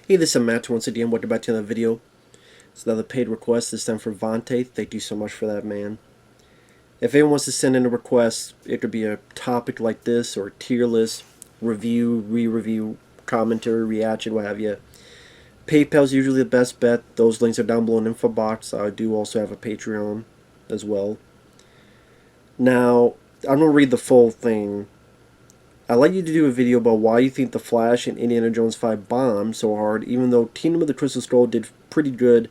Hey, this is Matt once again. Welcome back to another video. It's another paid request, this time for Vonte. Thank you so much for that, man. If anyone wants to send in a request, it could be a topic like this, or a tier list, review, re-review, commentary, reaction, what have you. PayPal's usually the best bet. Those links are down below in the info box. I do also have a Patreon as well. Now, I'm going to read the full thing. I'd like you to do a video about why you think The Flash and Indiana Jones 5 bombed so hard, even though Kingdom of the Crystal Skull did pretty good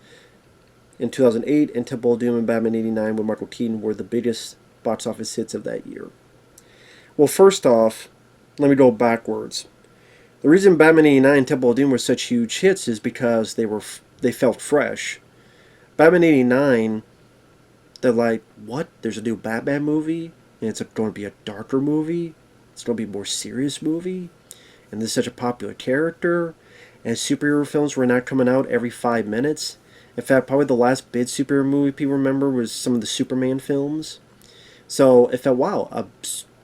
in 2008, and Temple of Doom and Batman 89 with Michael Keaton were the biggest box office hits of that year. Well, first off, let me go backwards. The reason Batman 89 and Temple of Doom were such huge hits is because they felt fresh. Batman 89, they're like, what? There's a new Batman movie? And it's going to be a darker movie? It's going to be a more serious movie, and this is such a popular character, and superhero films were not coming out every 5 minutes. In fact, probably the last big superhero movie people remember was some of the Superman films. So it felt, wow, a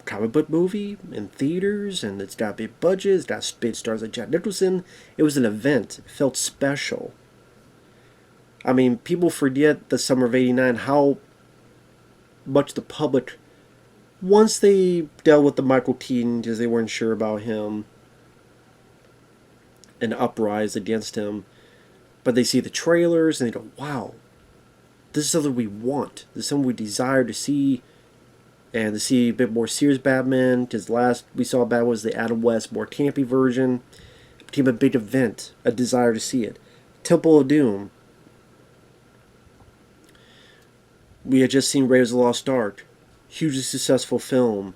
comic book movie in theaters, and it's got big budgets, it's got big stars like Jack Nicholson. It was an event. It felt special. I mean, people forget the summer of '89 how much the public, once they dealt with the Michael Keaton because they weren't sure about him, an uprise against him, but they see the trailers and they go, wow, this is something we want. This is something we desire to see, and to see a bit more serious Batman, because last we saw Batman was the Adam West, more campy version. It became a big event, a desire to see it. Temple of Doom. We had just seen Raiders of the Lost Ark. Hugely successful film.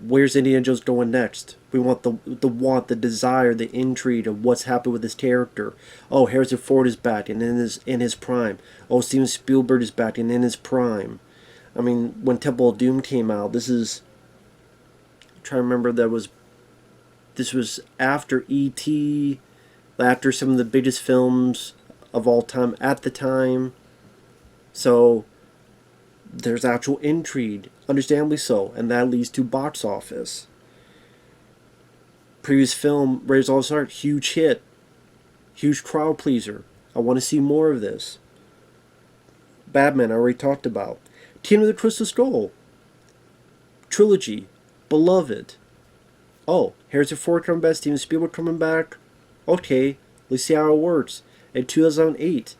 Where's Indiana Jones going next? We want the desire, the intrigue of what's happened with this character. Oh, Harrison Ford is back and in his prime. Oh, Steven Spielberg is back and in his prime. I mean, when Temple of Doom came out, I'm trying to remember, this was after E.T., after some of the biggest films of all time at the time. So there's actual intrigue, understandably so, and that leads to box office. Previous film, Raiders of the Lost Ark, huge hit, huge crowd pleaser. I want to see more of this. Batman, I already talked about. Kingdom of the Crystal Skull trilogy, beloved. Oh, Harrison Ford coming back, Steven Spielberg coming back. Okay, let's see how it works. In 2008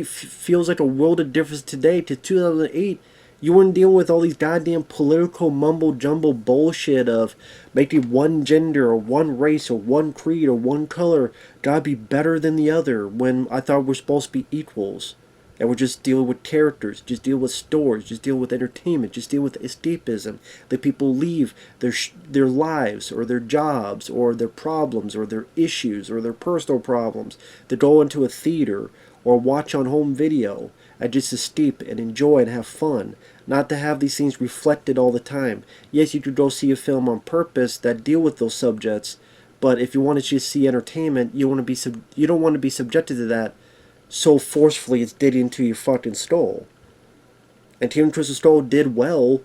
feels like a world of difference today. To 2008, you weren't dealing with all these goddamn political mumbo-jumbo bullshit of making one gender or one race or one creed or one color gotta be better than the other, when I thought we're supposed to be equals. And we're just dealing with characters, just deal with stories, just deal with entertainment, just deal with escapism. That people leave their lives or their jobs or their problems or their issues or their personal problems to go into a theater or watch on home video and just escape and enjoy and have fun. Not to have these things reflected all the time. Yes, you could go see a film on purpose that deal with those subjects, but if you want to just see entertainment, you don't want to be subjected to that so forcefully it's digging into your fucking skull. And Kingdom of the Crystal Skull did well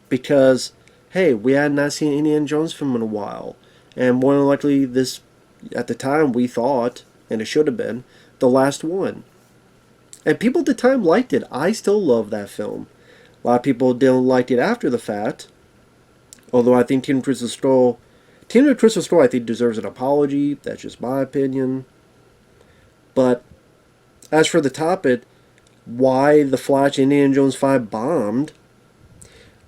because, hey, we had not seen Indiana Jones film in a while. And more than likely, this, at the time, we thought, and it should have been, the last one. And people at the time liked it. I still love that film. A lot of people didn't like it after the fact. Although I think Kingdom of the Crystal Skull, I think, deserves an apology. That's just my opinion. But as for the topic, why The Flash and Indiana Jones 5 bombed,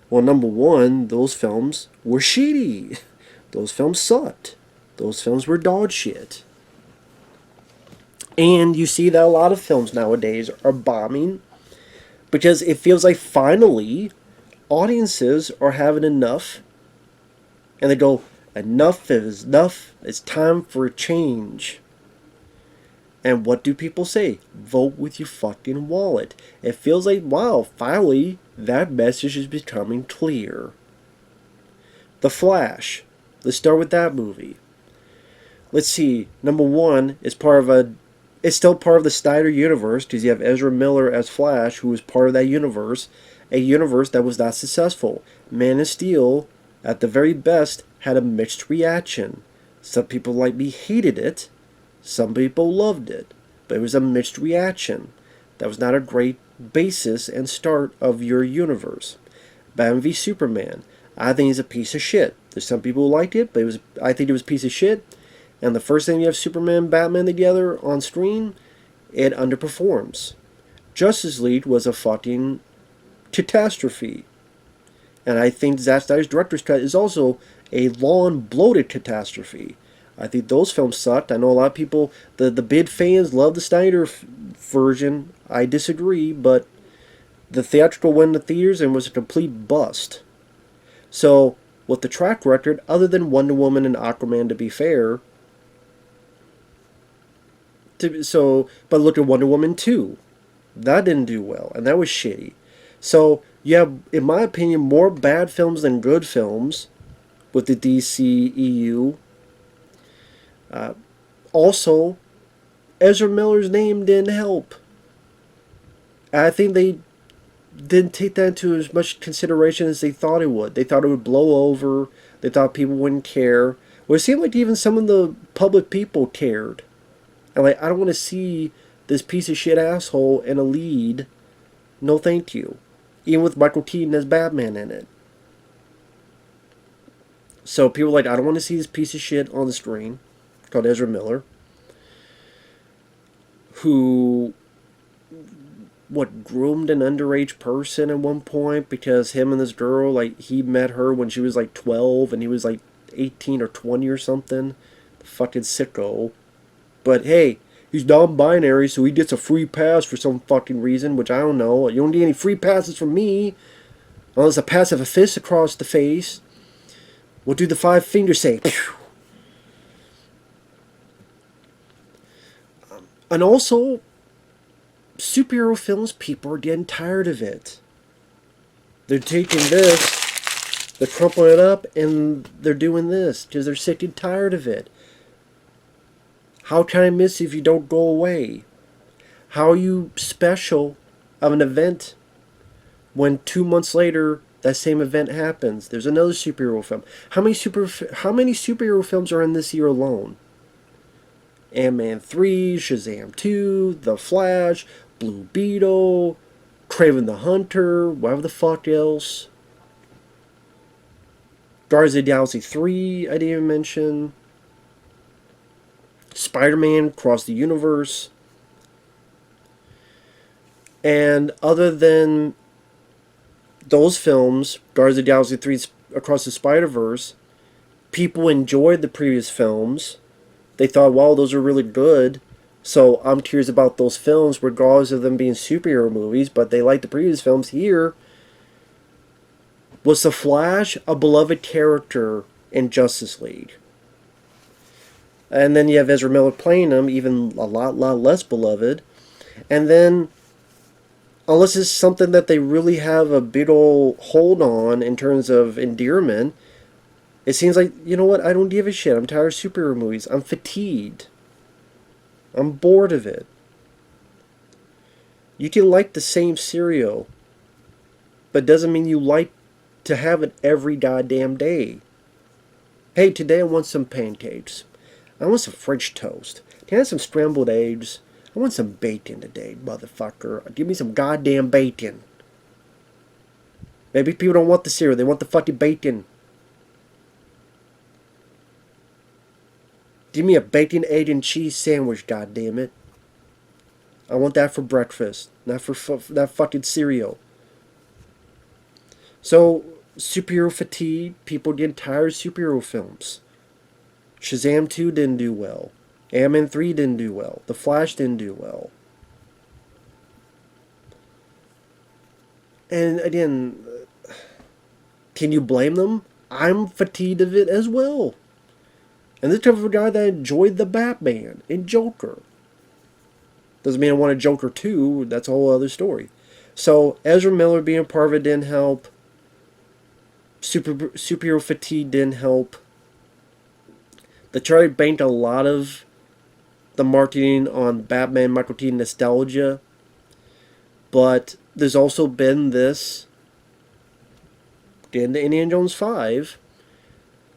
well, number one, those films were shitty. Those films sucked. Those films were dog shit. And you see that a lot of films nowadays are bombing because it feels like finally audiences are having enough. And they go, enough is enough. It's time for a change. And what do people say? Vote with your fucking wallet. It feels like, wow, finally, that message is becoming clear. The Flash. Let's start with that movie. Let's see. Number one, it's still part of the Snyder universe, because you have Ezra Miller as Flash, who was part of that universe. A universe that was not successful. Man of Steel, at the very best, had a mixed reaction. Some people like me hated it. Some people loved it, but it was a mixed reaction. That was not a great basis and start of your universe. Batman v Superman, I think is a piece of shit. There's some people who liked it, but I think it was a piece of shit. And the first time you have Superman and Batman together on screen, it underperforms. Justice League was a fucking catastrophe. And I think Zack Snyder's director's cut is also a long, bloated catastrophe. I think those films sucked. I know a lot of people, the big fans, love the Snyder version. I disagree, but the theatrical went in the theaters and was a complete bust. So, with the track record, other than Wonder Woman and Aquaman, to be fair, but look at Wonder Woman 2. That didn't do well, and that was shitty. So, you have, in my opinion, more bad films than good films with the DCEU. Also, Ezra Miller's name didn't help. I think they didn't take that into as much consideration as they thought it would. They thought it would blow over. They thought people wouldn't care. Well, it seemed like even some of the public people cared. And like, I don't want to see this piece of shit asshole in a lead. No thank you. Even with Michael Keaton as Batman in it. So people are like, I don't want to see this piece of shit on the screen. Called Ezra Miller. Who, groomed an underage person at one point because him and this girl, like, he met her when she was like 12 and he was like 18 or 20 or something. Fucking sicko. But hey, he's non-binary, so he gets a free pass for some fucking reason, which I don't know. You don't need any free passes from me. Unless a pass of a fist across the face. What do the 5 fingers say? And also, superhero films, people are getting tired of it. They're taking this, they're crumpling it up, and they're doing this because they're sick and tired of it. How can I miss if you don't go away? How are you special of an event when 2 months later that same event happens? There's another superhero film. How many superhero films are in this year alone? Ant-Man 3, Shazam 2, The Flash, Blue Beetle, Kraven the Hunter, whatever the fuck else. Guardians of the Galaxy 3, I didn't even mention. Spider-Man Across the Universe. And other than those films, Guardians of the Galaxy 3 Across the Spider-Verse, people enjoyed the previous films. They thought, wow, those are really good. So I'm curious about those films, regardless of them being superhero movies. But they liked the previous films. Here, was The Flash a beloved character in Justice League? And then you have Ezra Miller playing him, even a lot less beloved. And then, unless it's something that they really have a big old hold on in terms of endearment, it seems like, you know what, I don't give a shit. I'm tired of superhero movies. I'm fatigued. I'm bored of it. You can like the same cereal, but doesn't mean you like to have it every goddamn day. Hey, today I want some pancakes. I want some French toast. Can I have some scrambled eggs? I want some bacon today, motherfucker. Give me some goddamn bacon. Maybe people don't want the cereal. They want the fucking bacon. Give me a bacon, egg, and cheese sandwich, goddammit. I want that for breakfast, not for that fucking cereal. So, superhero fatigue, people getting tired of superhero films. Shazam 2 didn't do well. Ant-Man 3 didn't do well. The Flash didn't do well. And again, can you blame them? I'm fatigued of it as well. And this type of a guy that enjoyed the Batman and Joker. Doesn't mean I want a Joker 2. That's a whole other story. So, Ezra Miller being a part of it didn't help. Superhero fatigue didn't help. They tried to bank a lot of the marketing on Batman Michael Keaton nostalgia. But there's also been this, in the Indiana Jones 5,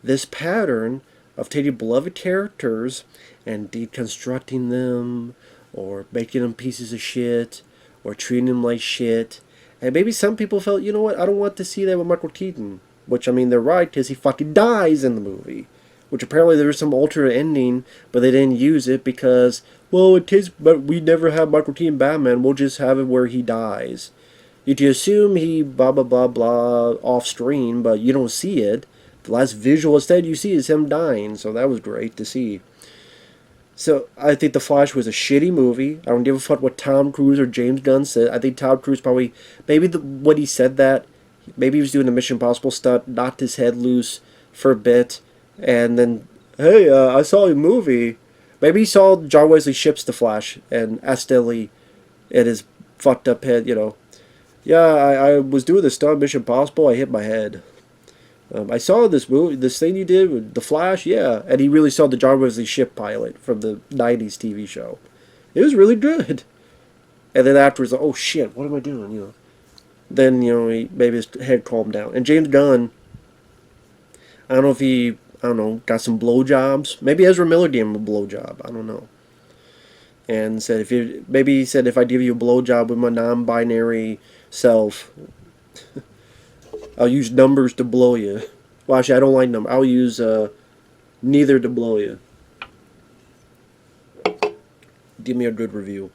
this pattern of taking beloved characters and deconstructing them, or making them pieces of shit, or treating them like shit. And maybe some people felt, you know what, I don't want to see that with Michael Keaton. Which, I mean, they're right, because he fucking dies in the movie. Which apparently there was some alternate ending, but they didn't use it because, well, but we never have Michael Keaton Batman, we'll just have it where he dies. You can assume he blah blah blah blah off screen, but you don't see it. The last visual instead you see is him dying, so that was great to see. So I think The Flash was a shitty movie. I don't give a fuck what Tom Cruise or James Gunn said. I think Tom Cruise probably, maybe when he said that, maybe he was doing a Mission Impossible stunt, knocked his head loose for a bit, and then, hey, I saw a movie. Maybe he saw John Wesley Shipp's The Flash, and accidentally, in his fucked up head, yeah, I was doing this stunt, Mission Impossible, I hit my head. I saw this movie, this thing you did with The Flash, yeah. And he really saw the John Wesley Shipp pilot from the 90s TV show. It was really good. And then afterwards, oh shit, what am I doing, Then, maybe his head calmed down. And James Gunn, I don't know if he, got some blowjobs. Maybe Ezra Miller gave him a blowjob, I don't know. And said, maybe he said, if I give you a blowjob with my non-binary self, I'll use numbers to blow you. Well, actually, I don't like numbers. I'll use neither to blow you. Give me a good review.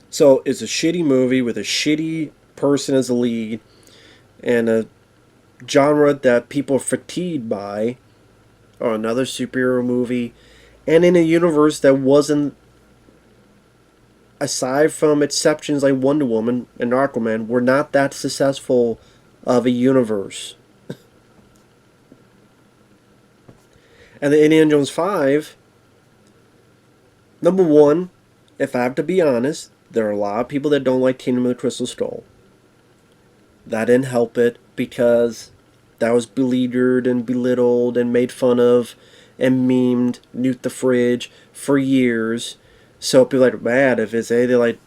So, it's a shitty movie with a shitty person as a lead, and a genre that people are fatigued by, or another superhero movie, and in a universe that wasn't, aside from exceptions like Wonder Woman and Aquaman, were not that successful of a universe. And the Indiana Jones 5, number one, if I have to be honest, there are a lot of people that don't like Kingdom of the Crystal Skull. That didn't help it, because that was beleaguered and belittled and made fun of and memed Newt the Fridge for years. So people are like, man, if it's anything like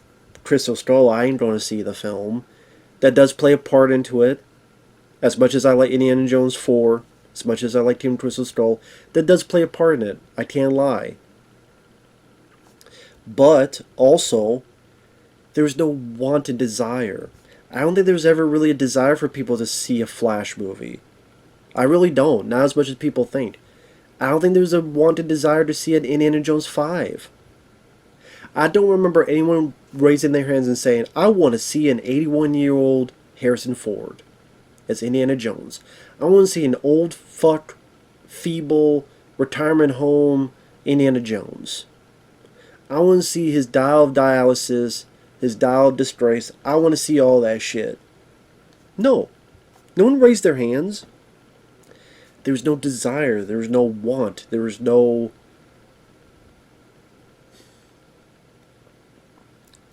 Crystal Skull, I ain't going to see the film. That does play a part into it. As much as I like Indiana Jones 4, as much as I like Kingdom of the Crystal Skull, that does play a part in it. I can't lie. But also, there's no wanted desire. I don't think there was ever really a desire for people to see a Flash movie. I really don't. Not as much as people think. I don't think there's a wanted desire to see an Indiana Jones 5. I don't remember anyone raising their hands and saying, I want to see an 81-year-old Harrison Ford as Indiana Jones. I want to see an old fuck, feeble, retirement home Indiana Jones. I want to see his dial of dialysis, his dial of disgrace. I want to see all that shit. No. No one raised their hands. There was no desire. There was no want. There was no...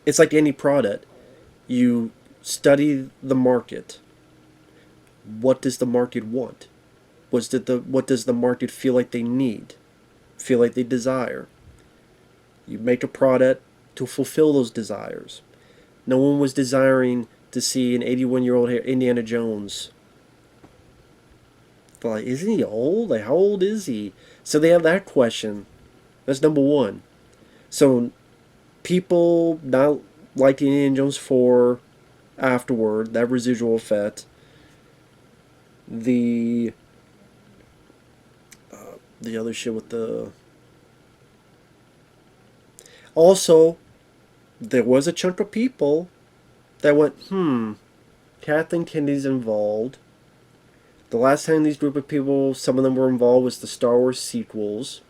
It's like any product. You study the market. What does the market want? What does the market feel like they need? Feel like they desire? You make a product to fulfill those desires. No one was desiring to see an 81-year-old Indiana Jones. But like, isn't he old? Like, how old is he? So they have that question. That's number one. So people not liking Indiana Jones 4 afterward, that residual effect. The other shit with the... Also, there was a chunk of people that went, Kathleen Kennedy's involved. The last time these group of people, some of them were involved, was the Star Wars sequels.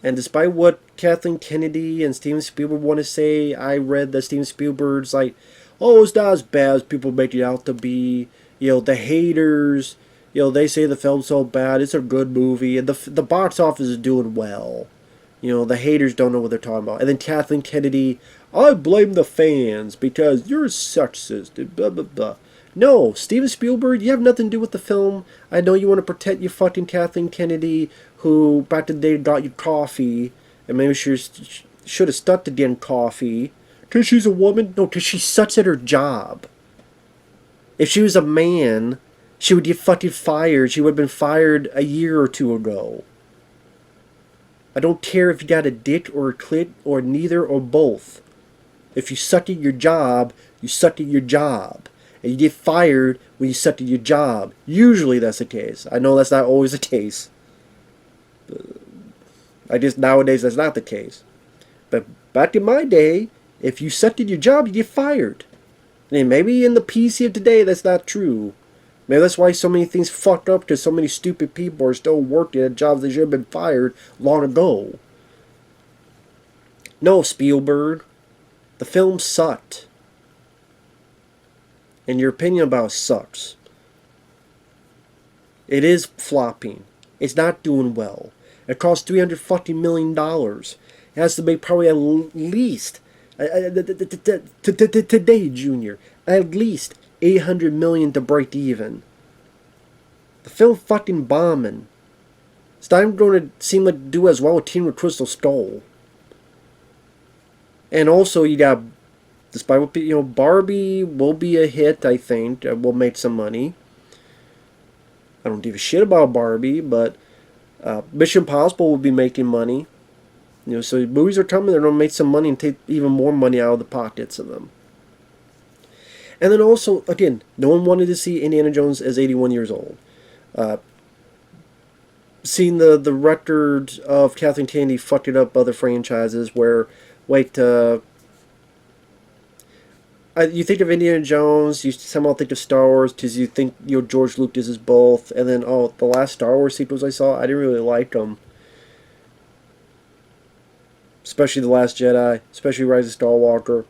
And despite what Kathleen Kennedy and Steven Spielberg want to say, I read that Steven Spielberg's like, oh, it's not as bad as people make it out to be. The haters, they say the film's so bad, it's a good movie, and the box office is doing well. The haters don't know what they're talking about. And then Kathleen Kennedy, I blame the fans because you're sexist, blah, blah, blah. No, Steven Spielberg, you have nothing to do with the film. I know you want to protect your fucking Kathleen Kennedy, who back in the day got you coffee, and maybe she should have stuck to getting coffee. Because she's a woman? No, because she sucks at her job. If she was a man, she would get fucking fired. She would have been fired a year or two ago. I don't care if you got a dick or a clit or neither or both. If you suck at your job, you suck at your job. And you get fired when you suck at your job. Usually that's the case. I know that's not always the case. Nowadays that's not the case. But back in my day, if you sucked at your job, you get fired. And maybe in the PC of today that's not true. Maybe that's why so many things fucked up, because so many stupid people are still working at jobs they should have been fired long ago. No, Spielberg. The film sucked. And your opinion about it sucks. It is flopping. It's not doing well. It cost $350 million. It has to make probably at least, today, Junior, at least $800 million to break even. The film fucking bombing. It's not even going to seem like to do as well with Team with Crystal Skull. And also you got, despite what Barbie will be a hit, I think. Will make some money. I don't give a shit about Barbie, but Mission Impossible will be making money. So movies are coming, they're going to make some money and take even more money out of the pockets of them. And then also, again, no one wanted to see Indiana Jones as 81 years old. Seeing the record of Kathleen Kennedy fucking up other franchises where, you think of Indiana Jones, you somehow think of Star Wars because you think George Lucas is both, and then the last Star Wars sequels I saw, I didn't really like them. Especially The Last Jedi, especially Rise of Skywalker.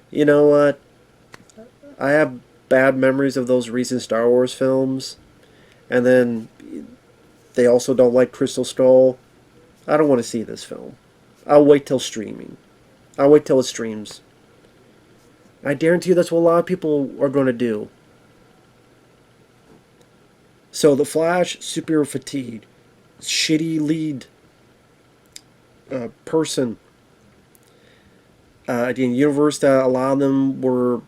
You know what? I have bad memories of those recent Star Wars films, and then they also don't like Crystal Skull. I don't want to see this film. I'll wait till streaming. I'll wait till it streams. I guarantee you that's what a lot of people are going to do. So The Flash, super fatigued. Shitty lead person. Again, universe that a lot of them were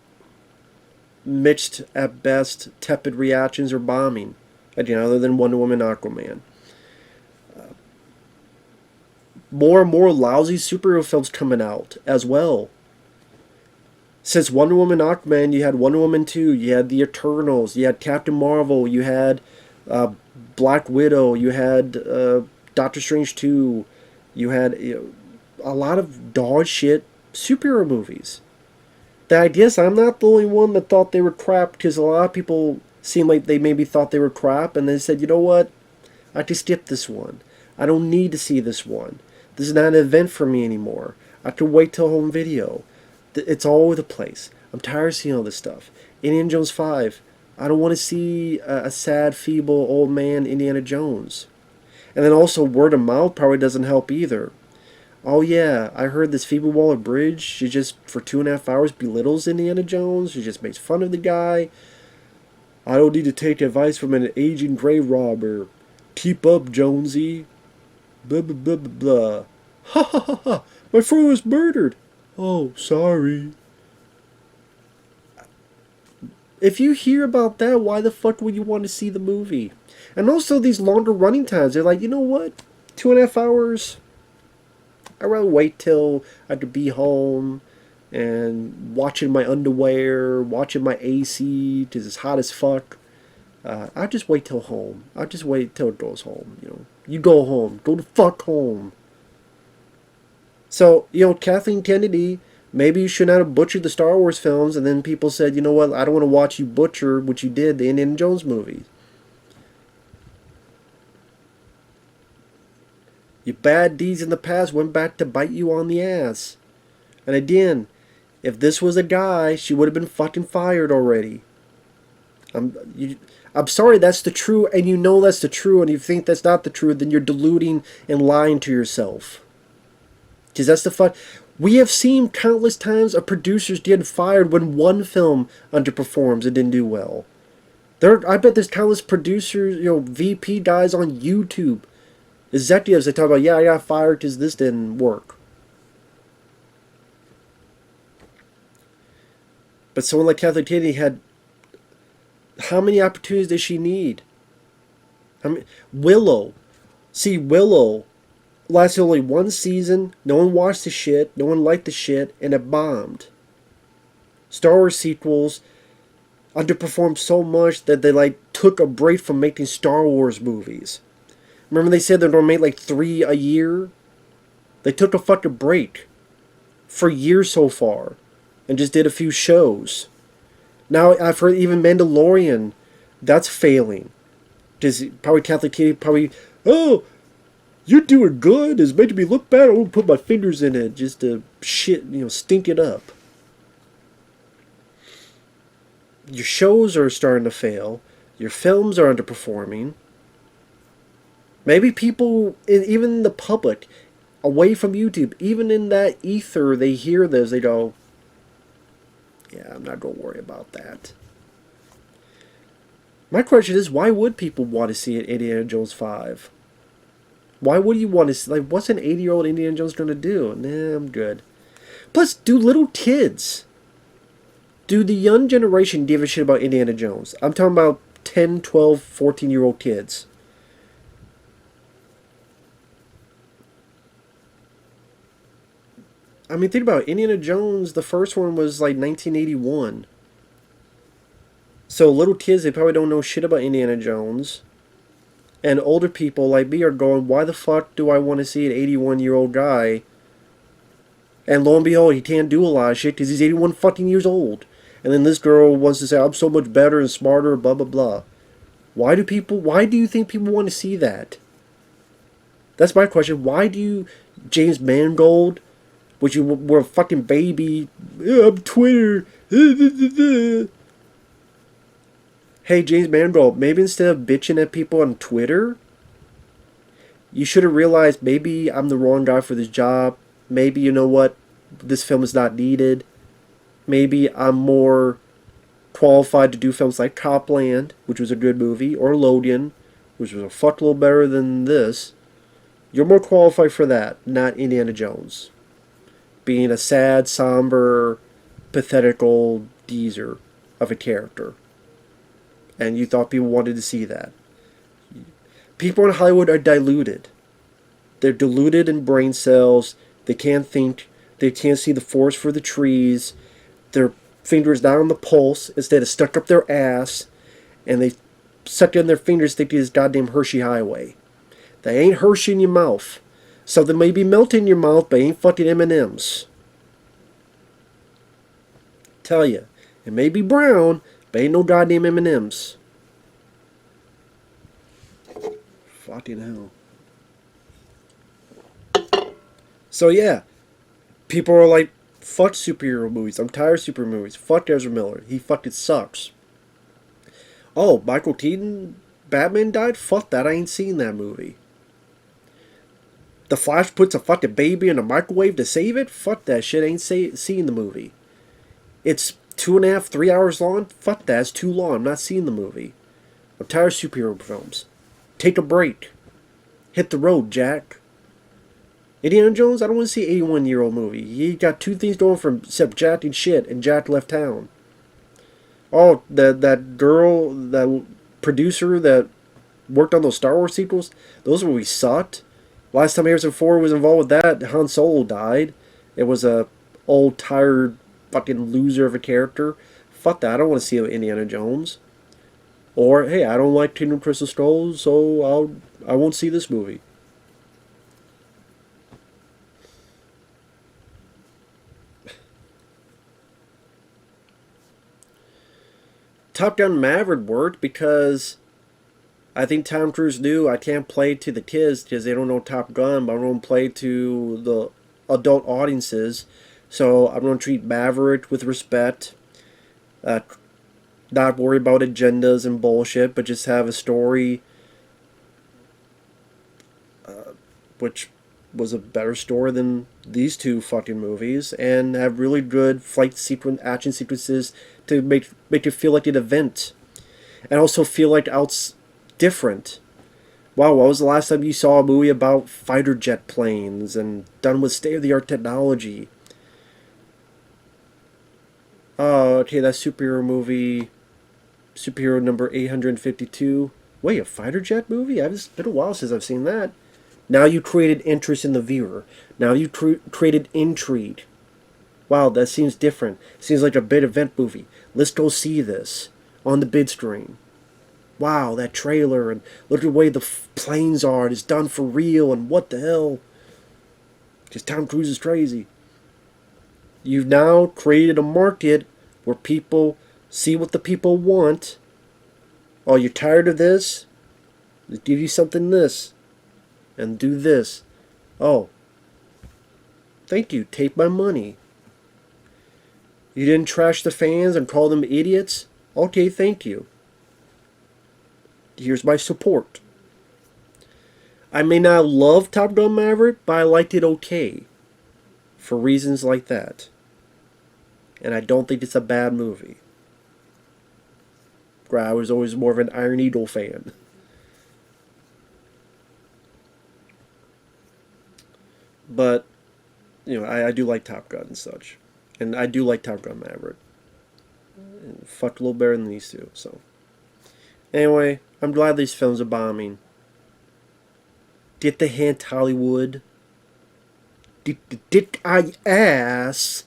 mixed at best, tepid reactions or bombing. Again, other than Wonder Woman, Aquaman. More and more lousy superhero films coming out as well. Since Wonder Woman, Aquaman, you had Wonder Woman 2, you had The Eternals, you had Captain Marvel, you had Black Widow, you had Doctor Strange 2, you had a lot of dog shit superhero movies. The idea is I'm not the only one that thought they were crap, because a lot of people seem like they maybe thought they were crap, and they said, you know what, I can skip this one. I don't need to see this one. This is not an event for me anymore. I can wait till home video. It's all over the place. I'm tired of seeing all this stuff. Indiana Jones 5. I don't want to see a sad, feeble old man Indiana Jones. And then also word of mouth probably doesn't help either. Oh yeah, I heard this Phoebe Waller-Bridge, she just for 2.5 hours belittles Indiana Jones. She just makes fun of the guy. I don't need to take advice from an aging grave robber. Keep up, Jonesy. Blah blah blah blah blah. Ha ha ha ha. My friend was murdered. Oh, sorry. If you hear about that, why the fuck would you want to see the movie? And also these longer running times. They're like, you know what? 2.5 hours. I'd rather wait till I could be home and watching my underwear, watching my AC because it's hot as fuck. I'll just wait till home. I'll just wait till it goes home. You go home. Go the fuck home. So, Kathleen Kennedy, maybe you should not have butchered the Star Wars films, and then people said, you know what, I don't want to watch you butcher what you did, the Indiana Jones movies. Your bad deeds in the past went back to bite you on the ass. And again, if this was a guy, she would have been fucking fired already. I'm sorry, that's the truth, and you know that's the truth, and you think that's not the truth, then you're deluding and lying to yourself. Because that's the fun. We have seen countless times of producers getting fired when one film underperforms and didn't do well. I bet there's countless producers, VP guys on YouTube, executives that talk about, yeah, I got fired because this didn't work. But someone like Kathleen Kennedy had, how many opportunities does she need? Willow. See, Willow lasted only one season. No one watched the shit. No one liked the shit, and it bombed. Star Wars sequels underperformed so much that they like took a break from making Star Wars movies. Remember they said they're gonna make like 3 a year? They took a fucking break for years so far and just did a few shows. Now I've heard even Mandalorian, that's failing. Just probably Catholic TV probably, oh, you're doing good. It's making me look bad. I'm gonna put my fingers in it just to shit, stink it up. Your shows are starting to fail. Your films are underperforming. Maybe people, even the public, away from YouTube, even in that ether, they hear this, they go, yeah, I'm not going to worry about that. My question is, why would people want to see it, Indiana Jones 5? Why would you want to see, like, what's an 80-year-old Indiana Jones going to do? Nah, I'm good. Plus, do little kids, do the young generation give a shit about Indiana Jones? I'm talking about 10, 12, 14-year-old kids. I mean, think about it. Indiana Jones, the first one was like 1981. So little kids, they probably don't know shit about Indiana Jones. And older people like me are going, why the fuck do I want to see an 81-year-old guy? And lo and behold, he can't do a lot of shit because he's 81 fucking years old. And then this girl wants to say, I'm so much better and smarter, blah, blah, blah. Why do you think people want to see that? That's my question. Why do you, James Mangold, which you were a fucking baby, I'm Twitter. Hey, James Mangold, maybe instead of bitching at people on Twitter, you should have realized maybe I'm the wrong guy for this job. Maybe, you know what, this film is not needed. Maybe I'm more qualified to do films like Copland, which was a good movie, or Logan, which was a fuckload better than this. You're more qualified for that, not Indiana Jones. Being a sad, somber, pathetic old geezer of a character. And you thought people wanted to see that. People in Hollywood are diluted. They're diluted in brain cells. They can't think. They can't see the forest for the trees. Their fingers down on the pulse instead of stuck up their ass. And they suck in their fingers thinking it's goddamn Hershey Highway. They ain't Hershey in your mouth. Something may be melting in your mouth, but ain't fucking M&M's. Tell you, it may be brown, but ain't no goddamn M&M's. Fucking hell. So yeah, people are like, fuck superhero movies. I'm tired of superhero movies. Fuck Ezra Miller. He fucking sucks. Oh, Michael Keaton, Batman died? Fuck that. I ain't seen that movie. The Flash puts a fucking baby in a microwave to save it? Fuck that shit. I ain't seen the movie. It's 2.5, 3 hours long? Fuck that. It's too long. I'm not seeing the movie. I'm tired of superhero films. Take a break. Hit the road, Jack. Indiana Jones, I don't want to see an 81-year-old movie. He got two things going for him except Jack and shit, and Jack left town. Oh, that girl, that producer that worked on those Star Wars sequels, those movies sucked. Last time Harrison Ford was involved with that, Han Solo died. It was a old, tired, fucking loser of a character. Fuck that, I don't want to see Indiana Jones. Or, hey, I don't like Kingdom Crystal Skulls, so I won't see this movie. Top Gun Maverick worked because I think Tom Cruise knew I can't play to the kids because they don't know Top Gun, but I'm going to play to the adult audiences. So I'm going to treat Maverick with respect. Not worry about agendas and bullshit, but just have a story which was a better story than these two fucking movies, and have really good action sequences to make you feel like an event, and also feel like it's different. Wow, when was the last time you saw a movie about fighter jet planes and done with state-of-the-art technology? Oh, okay, that superhero movie, superhero number 852. Wait, a fighter jet movie? It's been a while since I've seen that. Now you created interest in the viewer. Now you created intrigue. Wow, that seems different. Seems like a big event movie. Let's go see this on the bid screen. Wow, that trailer, and look at the way the planes are. It's done for real, and what the hell? Because Tom Cruise is crazy. You've now created a market where people see what the people want. Oh, you're tired of this? Let's give you something this. And do this. Oh. Thank you. Take my money. You didn't trash the fans and call them idiots? Okay, thank you. Here's my support. I may not love Top Gun Maverick, but I liked it okay. For reasons like that. And I don't think it's a bad movie. I was always more of an Iron Eagle fan. But, you know, I do like Top Gun and such. And I do like Top Gun Maverick. And fucked a little better than these two, so. Anyway, I'm glad these films are bombing. Get the hint, Hollywood. Did I ass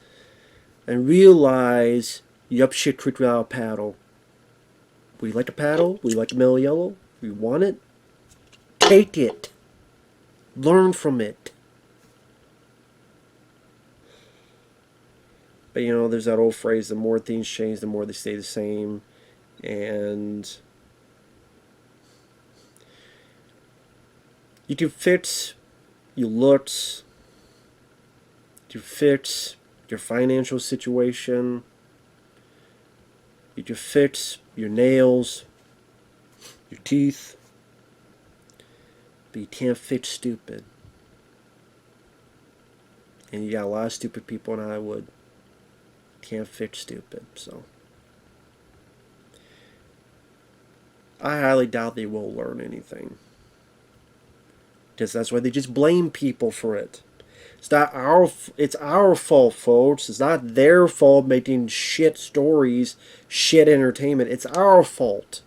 and realize you up shit creek without a paddle. Would you like a paddle? Would you like a mellow yellow? You want it? Take it. Learn from it. But you know, there's that old phrase, the more things change, the more they stay the same. And you can fix your looks, you can fix your financial situation, you can fix your nails, your teeth, but you can't fix stupid. And you got a lot of stupid people in Hollywood. Can't fix stupid, so I highly doubt they will learn anything. Because that's why they just blame people for it. It's our fault, folks. It's not their fault making shit stories, shit entertainment. It's our fault.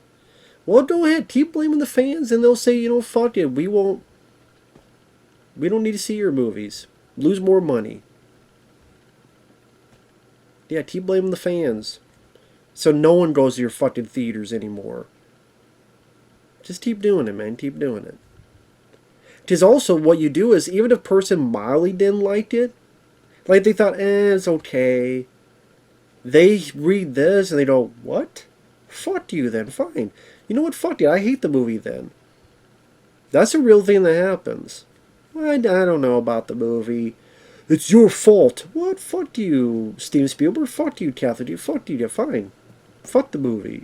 Well, go ahead, keep blaming the fans, and they'll say, you know, fuck it, we don't need to see your movies. Lose more money. Yeah, keep blaming the fans. So no one goes to your fucking theaters anymore. Just keep doing it, man. Keep doing it. Because also what you do is, even if a person mildly didn't like it, like they thought, it's okay. They read this and they go, what? Fuck you then, fine. You know what, fuck you, I hate the movie then. That's a real thing that happens. I don't know about the movie. It's your fault. What? Fuck you, Steven Spielberg. Fuck you, Catholic. Fuck you. Fine. Fuck the movie.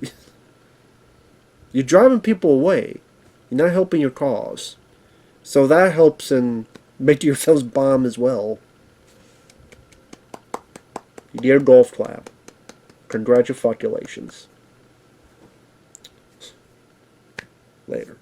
You're driving people away. You're not helping your cause. So that helps and make your films bomb as well. You get a golf clap. Congratulations. Later.